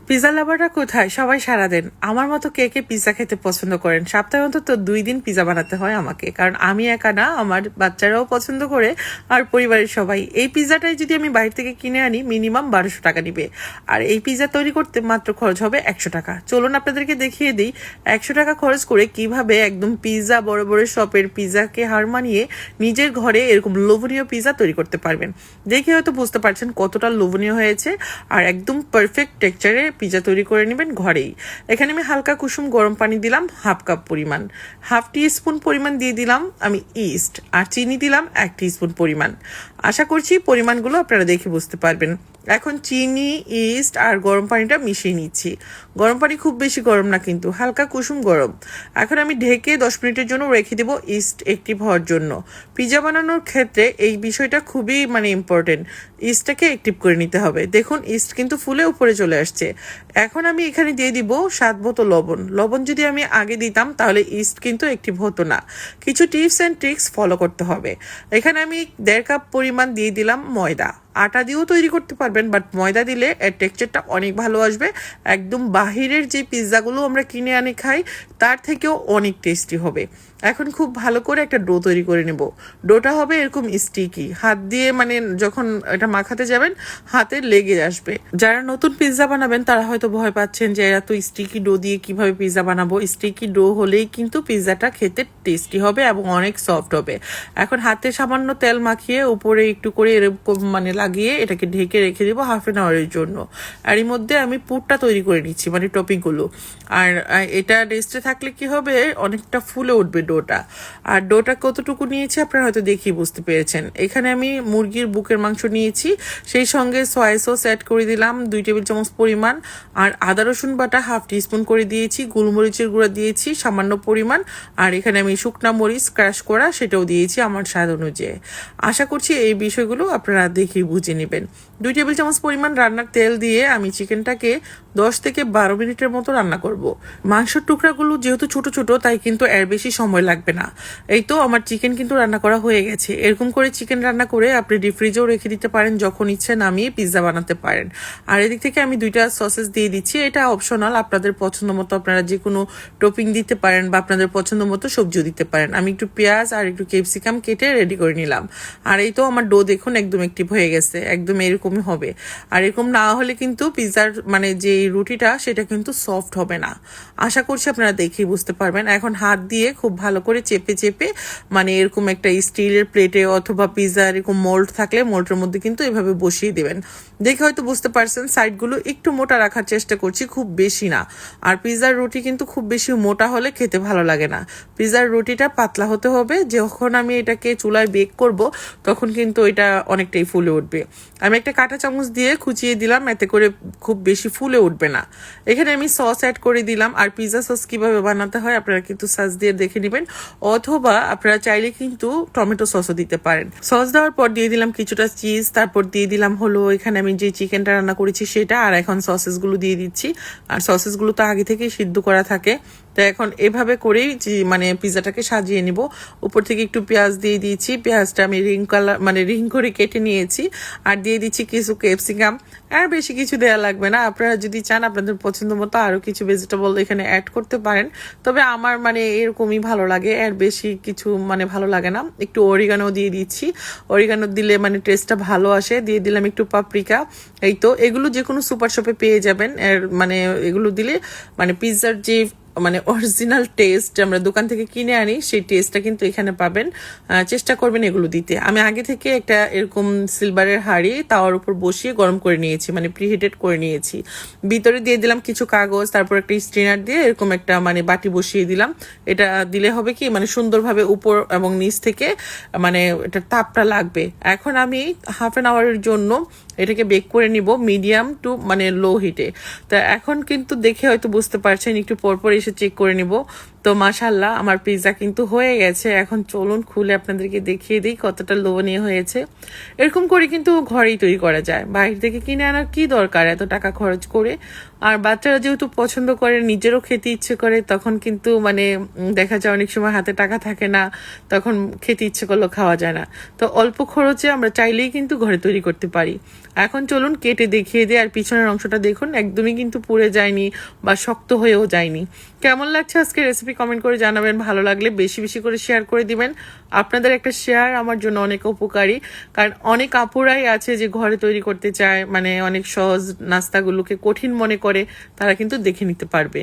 Pizza লাভাররা কোথায়? সবাই সারা দেন। আমার মতো কে কে পিজা খেতে পছন্দ করেন? সপ্তাহে অন্তত 2 দিন পিজা বানাতে হয় আমাকে, কারণ আমি একা না, আমার বাচ্চারাও পছন্দ করে আর পরিবারের সবাই। এই পিজাটাই যদি আমি বাইরে থেকে কিনে আনি মিনিমাম 1200 টাকা নিবে, আর এই পিজা তৈরি করতে মাত্র খরচ হবে 100 টাকা। চলুন আপনাদেরকে দেখিয়ে দিই 100 টাকা খরচ করে কিভাবে একদম পিজা, বড় বড় শপের পিজাকে হার মানিয়ে নিজের ঘরে এরকম লোভনীয় পিজা তৈরি করতে পারবেন। দেখে হয়তো বুঝতে পারছেন কতটা লোভনীয় হয়েছে, আর একদম পারফেক্ট টেক্সচারে পিজা তৈরি করে নেবেন ঘরেই। এখানে আমি হালকা কুসুম গরম পানি দিলাম হাফ কাপ পরিমাণ, হাফ টিস্পুন পরিমাণ দিয়ে দিলাম আমি ইস্ট, আর চিনি দিলাম 1 টিস্পুন পরিমাণ। আশা করছি পরিমাণগুলো আপনারা দেখে বুঝতে পারবেন। এখন চিনি, ইস্ট আর গরম পানিটা মিশিয়ে নিচ্ছি। গরম পানি খুব বেশি গরম না, কিন্তু হালকা কুসুম গরম। এখন আমি ঢেকে 10 মিনিটের জন্য রেখে দেবো ইস্ট অ্যাক্টিভ হওয়ার জন্য। পিজা বানানোর ক্ষেত্রে এই বিষয়টা খুবই ইম্পর্টেন্ট, ইস্টটাকে অ্যাক্টিভ করে নিতে হবে। দেখুন ইস্ট কিন্তু ফুলে উপরে চলে আসছে। এখন আমি এখানে দিয়ে দিব স্বাদ মতো লবণ। লবণ যদি আমি আগে দিতাম তাহলে ইস্ট কিন্তু অ্যাক্টিভ হতো না। কিছু টিপস অ্যান্ড ট্রিক্স ফলো করতে হবে। এখানে আমি 1.5 কাপ পরিমাণ দিয়ে দিলাম ময়দা। আটা দিয়েও তৈরি করতে পারবেন, বাট ময়দা দিলে এর টেক্সচারটা অনেক ভালো আসবে। একদম বাহিরের যে পিৎজাগুলো আমরা কিনে আনি খাই তার থেকেও অনেক টেস্টি হবে। এখন খুব ভালো করে একটা ডো তৈরি করে নেব। ডোটা হবে এরকম স্টিকি, হাত দিয়ে যখন এটা মাখাতে যাবেন হাতে লেগে আসবে। যারা নতুন পিৎজা বানাবেন তারা হয়তো ভয় পাচ্ছেন যে এরা তো স্টিকি ডো দিয়ে কিভাবে পিৎজা বানাবো। স্টিকি ডো হলেই কিন্তু পিৎজাটা খেতে টেস্টি হবে এবং অনেক সফট হবে। এখন হাতে সামান্য তেল মাখিয়ে উপরে একটু করে এরকম লাগিয়ে এটাকে ঢেকে রেখে দেবো হাফ অ্যান আওয়ারের জন্য। আর এর মধ্যে আমি পুরটা তৈরি করে নিচ্ছি, টপিংগুলো। আর এটা রেস্টে থাকলে কি হবে, অনেকটা ফুলে উঠবে ডোটা। আর ডোটা কতটুকু নিয়েছি আপনারা হয়তো দেখেই বুঝতে পেরেছেন। এখানে আমি মুরগির বুকের মাংস নিয়েছি, সেই সঙ্গে সয়া সস অ্যাড করে দিলাম 2 টেবিল চামচ পরিমাণ, আর আদা রসুন বাটা হাফ টিস্পুন করে দিয়েছি, গোলমরিচের গুঁড়া দিয়েছি সামান্য পরিমাণ, আর এখানে আমি শুকনা মরিচ ক্রাশ করা সেটাও দিয়েছি আমার স্বাদ অনুযায়ী। আশা করছি এই বিষয়গুলো আপনারা দেখেই বুঝে নেবেন। 2 টেবিল চামচ পরিমাণ রান্নার তেল দিয়ে আমি চিকেনটাকে 10 থেকে 12 মিনিটের মতো রান্না করব। মাংসের টুকরাগুলো যেহেতু ছোট ছোট তাই কিন্তু এর বেশি সময় লাগবে না। এই তো আমার চিকেন কিন্তু রান্না করা হয়ে গেছে। এরকম করে চিকেন রান্না করে আপনি ডিপ ফ্রিজেও রেখে দিতে পারেন, যখন ইচ্ছে নামিয়ে পিৎজা বানাতে পারেন। আর এদিক থেকে আমি 2টা সসেস দিয়ে দিচ্ছি, এটা অপশনাল, আপনাদের পছন্দ মতো আপনারা যে কোনো টপিং দিতে পারেন বা আপনাদের পছন্দ মতো সবজিও দিতে পারেন। আমি একটু পেঁয়াজ আর একটু ক্যাপসিকাম কেটে রেডি করে নিলাম। আর এই তো আমার ডো দেখুন একদম অ্যাক্টিভ হয়ে গেছে, একদম এরকমই হবে। আর এরকম না হলে কিন্তু পিৎজার যে রুটিটা সেটা কিন্তু সফট হবে না। আশা করছি আপনারা দেখেই বুঝতে পারবেন। এখন হাত দিয়ে খুব ভালো করে চেপে চেপে এরকম একটা স্টিলের প্লেটে অথবা পিৎজা এরকম মোল্ড থাকলে মোল্ডের মধ্যে কিন্তু এভাবে বসিয়ে দেবেন। দেখে হয়তো বুঝতে পারছেন সাইডগুলো একটু মোটা রাখার চেষ্টা করছি, খুব বেশি না। আর পিৎজার রুটি কিন্তু খুব বেশি মোটা হলে খেতে ভালো লাগে না। পিৎজার রুটিটা পাতলা হতে হবে। যখন আমি এটাকে চুলায় বেক করব তখন কিন্তু এটা অনেকটাই ফুলে উঠবে। আমি একটা কাঁটা চামচ দিয়ে খুঁচিয়ে দিলাম, এতে করে খুব বেশি ফুলে উঠবে না। এখানে আমি সস অ্যাড করে দিলাম। আর পিৎজা সস কিভাবে বানাতে হয় আপনারা কিন্তু সস দিয়ে দেখে নেবেন, অথবা আপনারা চাইলে কিন্তু টমেটো সসও দিতে পারেন। সস দেওয়ার পর দিয়ে দিলাম কিছুটা চিজ, তারপর দিয়ে দিলাম এখানে আমি যে চিকেনটা রান্না করেছি সেটা, আর এখন সসেসগুলো দিয়ে দিচ্ছি। আর সসেসগুলো তো আগে থেকেই সিদ্ধ করা থাকে, তো এখন এভাবে করেই পিৎজাটাকে সাজিয়ে নিব। উপর থেকে একটু পেঁয়াজ দিয়ে দিয়েছি, পেঁয়াজটা আমি রিং করে কেটে নিয়েছি। আর দিয়ে দিচ্ছি কিছু ক্যাপসিকাম। আর বেশি কিছু দেওয়া লাগবে না, আপনারা যদি চান আপনাদের পছন্দ মতো আরো কিছু ভেজিটেবল এখানে অ্যাড করতে পারেন। তবে আমার এরকমই ভালো লাগে, আর বেশি কিছু ভালো লাগে না। একটু অরিগানো দিয়ে দিচ্ছি, অরিগানো দিলে টেস্টটা ভালো আসে। দিয়ে দিলাম একটু পাপরিকা। এই তো এগুলো যে কোনো সুপার শপে পেয়ে যাবেন। এর এগুলো দিলে পিৎজার যে অরিজিনাল টেস্ট আমরা দোকান থেকে কিনে আনি সেই টেস্টটা কিন্তু এখানে পাবেন। চেষ্টা করবেন এগুলো দিতে। আমি আগে থেকে একটা এরকম সিলভারের হাঁড়ি তাওয়ার উপর বসিয়ে গরম করে নিয়েছি, প্রিহিটেড করে নিয়েছি। ভিতরে দিয়ে দিলাম কিছু কাগজ, তারপর একটা স্ট্রেনার দিয়ে এরকম একটা বাটি বসিয়ে দিলাম। এটা দিলে হবে কি সুন্দরভাবে উপর এবং নিচ থেকে এটা তাপটা লাগবে। এখন আমি হাফ অ্যান আওয়ারের জন্য এটাকে বেক করে নিব মিডিয়াম টু লো হিটে। তা এখন কিন্তু দেখে হয়তো বুঝতে পারছেন, একটু পরপর এসে চেক করে নিব। তো মাশাল্লাহ আমার পিৎজা কিন্তু হয়ে গেছে। এখন চলুন খুলে আপনাদেরকে দেখিয়ে দিই কতটা লোভনীয় হয়েছে। এরকম করে কিন্তু ঘরেই তৈরি করা যায়, বাইরে থেকে কিনে আনার কি দরকার এত টাকা খরচ করে। আর বাচ্চারা যেহেতু পছন্দ করে, নিজেরও খেতে ইচ্ছে করে, তখন কিন্তু মানে দেখা যায় অনেক সময় হাতে টাকা থাকে না, তখন খেতে ইচ্ছে করলেও খাওয়া যায় না। তো অল্প খরচে আমরা চাইলেই কিন্তু ঘরে তৈরি করতে পারি। এখন চলুন কেটে দেখিয়ে দিই। আর পিছনের অংশটা দেখুন, একদমই কিন্তু পুড়ে যায়নি বা শক্ত হয়েও যায়নি। কেমন লাগছে আজকে রেসিপি কমেন্ট করে জানাবেন। ভালো লাগলে বেশি বেশি করে শেয়ার করে দিবেন। আপনাদের একটা শেয়ার আমার জন্য অনেক উপকারী, কারণ অনেক আপুরাই আছে যে ঘরে তৈরি করতে চায়, মানে অনেক সহজ নাস্তাগুলোকে কঠিন মনে করে, তারা কিন্তু দেখে নিতে পারবে।